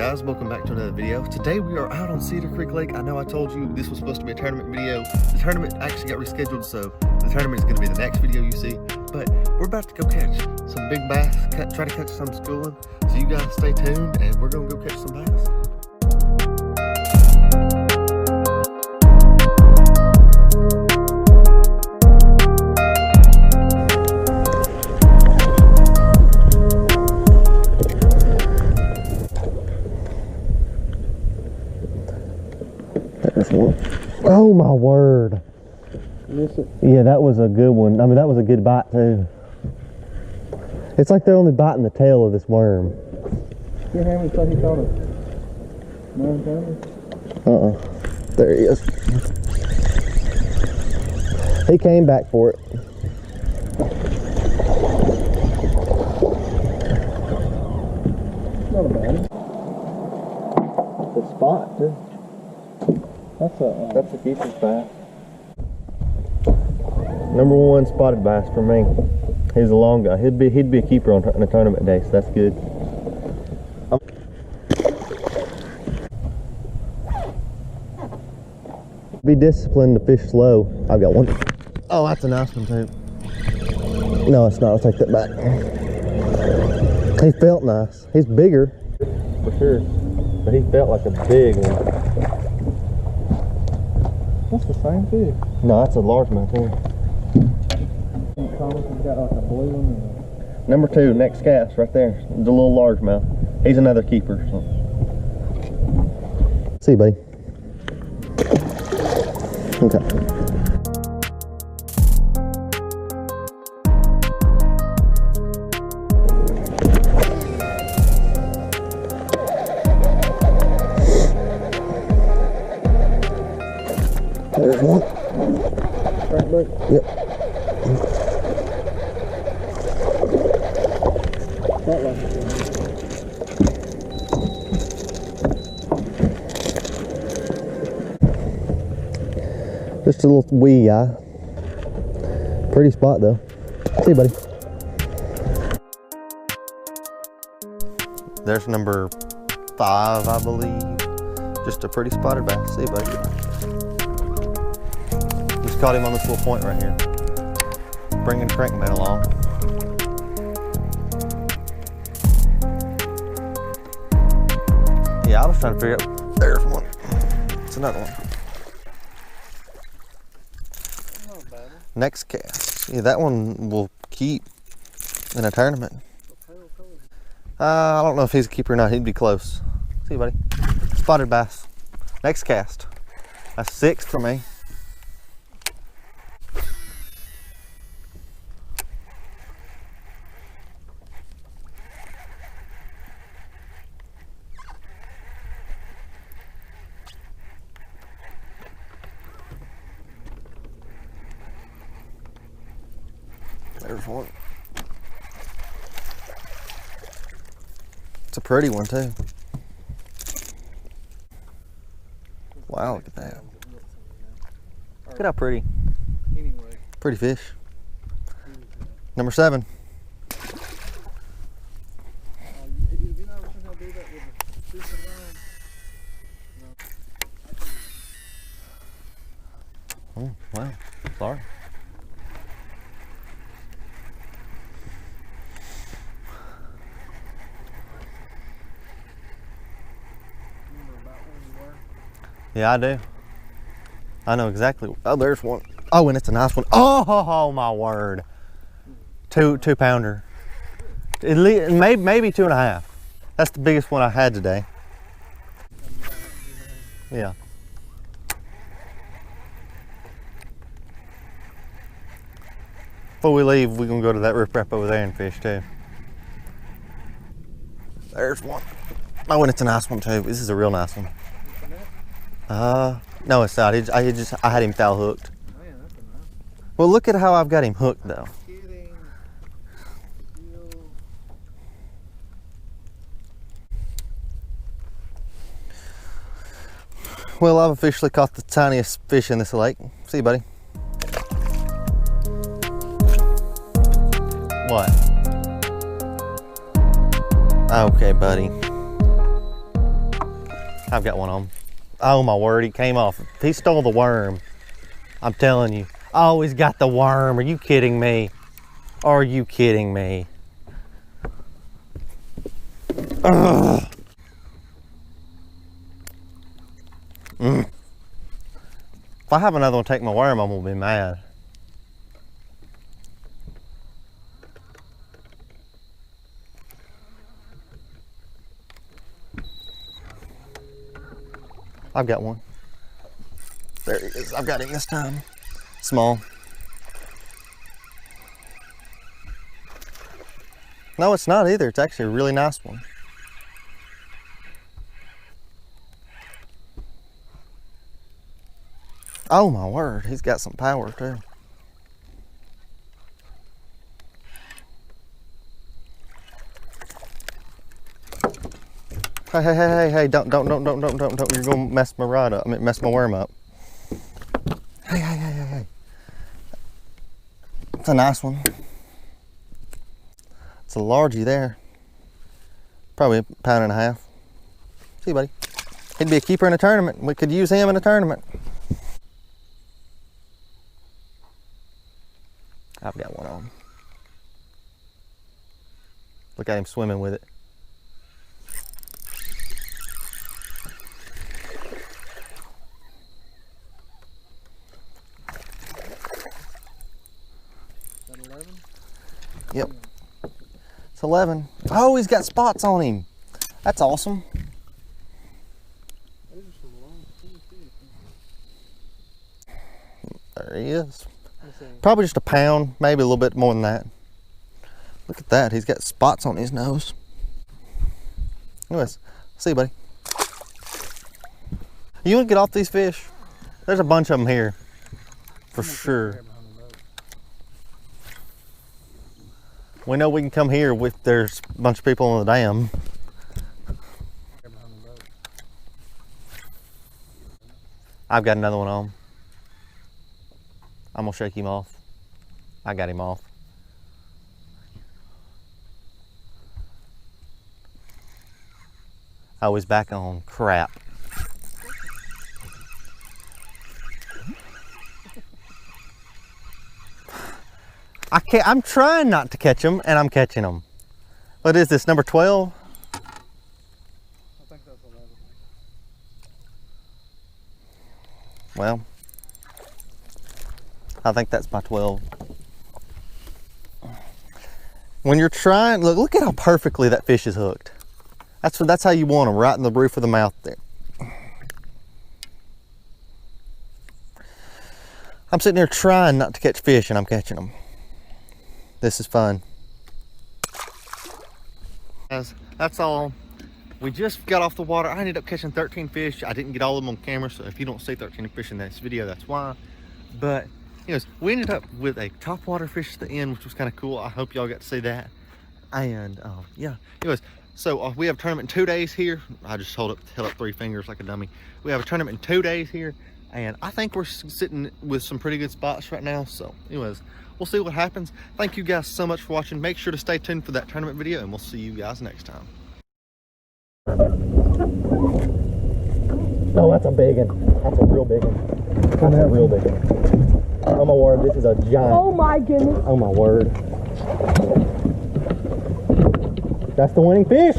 guys, welcome back to another video. Today we are out on Cedar Creek Lake. I know I told you this was supposed to be a tournament video. The tournament actually got rescheduled, so the tournament is going to be the next video you see. But we're about to go catch some big bass, try to catch some schooling. So you guys stay tuned and we're going to go catch some bass. Oh my word. Yeah, that was a good one. I mean, that was a good bite too. It's like they're only biting the tail of this worm. Your hammer thought he caught it. There he is. He came back for it. Not a bad one. The spot too. That's a keeper's bass. Number one spotted bass for me. He's a long guy. He'd be a keeper on a tournament day, so that's good. Be disciplined to fish slow. I've got one. Oh, that's a nice one too. No, it's not. I'll take that back. He felt nice. He's bigger for sure, but he felt like a big one. That's the same fish. No, that's a largemouth too. Thomas has got like a blue one. Number two, next cast right there. The little largemouth. He's another keeper. So. See you, buddy. Okay. There's one. Crankbait? Yep. That one. Just a little wee guy. Pretty spot though. See you, buddy. There's number 5, I believe. Just a pretty spotted bass. See you, buddy. Just caught him on this little point right here. Bringing crankbait along. Yeah, I was trying to figure out. There's one. It's another one. Next cast. Yeah, that one will keep in a tournament. I don't know if he's a keeper or not. He'd be close. See you, buddy. Spotted bass. Next cast. That's 6 for me. There's one. It's a pretty one too. Wow, look at that. Look at how pretty. Pretty fish. Number 7. Oh, wow. Sorry. Yeah, I do. I know exactly. Oh, there's one. Oh, and it's a nice one. Oh my word. Two pounder. At least, maybe 2.5. That's the biggest one I had today. Yeah. Before we leave, we're gonna go to that riprap over there and fish too. There's one. Oh, and it's a nice one too. This is a real nice one. No, it's not. I had him foul hooked. Oh, yeah, that's a nice. Well, look at how I've got him hooked though. Well, I've officially caught the tiniest fish in this lake. See you, buddy. What? Okay, buddy. I've got one on. Oh my word, he came off. He stole the worm. I'm telling you. Oh, he's got the worm. Are you kidding me? Are you kidding me? Ugh. If I have another one take my worm, I'm gonna be mad. I've got one. There he is. I've got him this time. Small. No, it's not either. It's actually a really nice one. Oh my word, he's got some power too. Hey, don't, you're gonna mess my rod up, mess my worm up. Hey. It's a nice one. It's a largie there. Probably a pound and a half. See, buddy. He'd be a keeper in a tournament. We could use him in a tournament. I've got one on. Look at him swimming with it. Is that 11? Yep. It's 11. Oh, he's got spots on him. That's awesome. Those are some long teeth. There he is. Probably just a pound, maybe a little bit more than that. Look at that. He's got spots on his nose. Anyways, see you, buddy. You want to get off these fish? There's a bunch of them here. For sure. We know we can come here if there's a bunch of people on the dam. I've got another one on. I'm gonna shake him off. I got him off. Oh, he's back on. Crap. I'm trying not to catch them, and I'm catching them. What is this, number 12? I think that's 11. Well, I think that's my 12. When you're trying, look at how perfectly that fish is hooked. That's how you want them, right in the roof of the mouth there. I'm sitting here trying not to catch fish, and I'm catching them. This is fun. Guys, that's all. We just got off the water. I ended up catching 13 fish. I didn't get all of them on camera, so if you don't see 13 fish in this video, that's why. But anyways, we ended up with a topwater fish at the end, which was kind of cool. I hope y'all got to see that. And yeah, anyways, so we have a tournament in 2 days here. I just held up 3 fingers like a dummy. We have a tournament in 2 days here, and I think we're sitting with some pretty good spots right now. So anyways, we'll see what happens. Thank you guys so much for watching. Make sure to stay tuned for that tournament video, and we'll see you guys next time. Oh, that's a big one. That's a real big one. That's a real big one. Oh my word, this is a giant. Oh my goodness. Oh my word. That's the winning fish.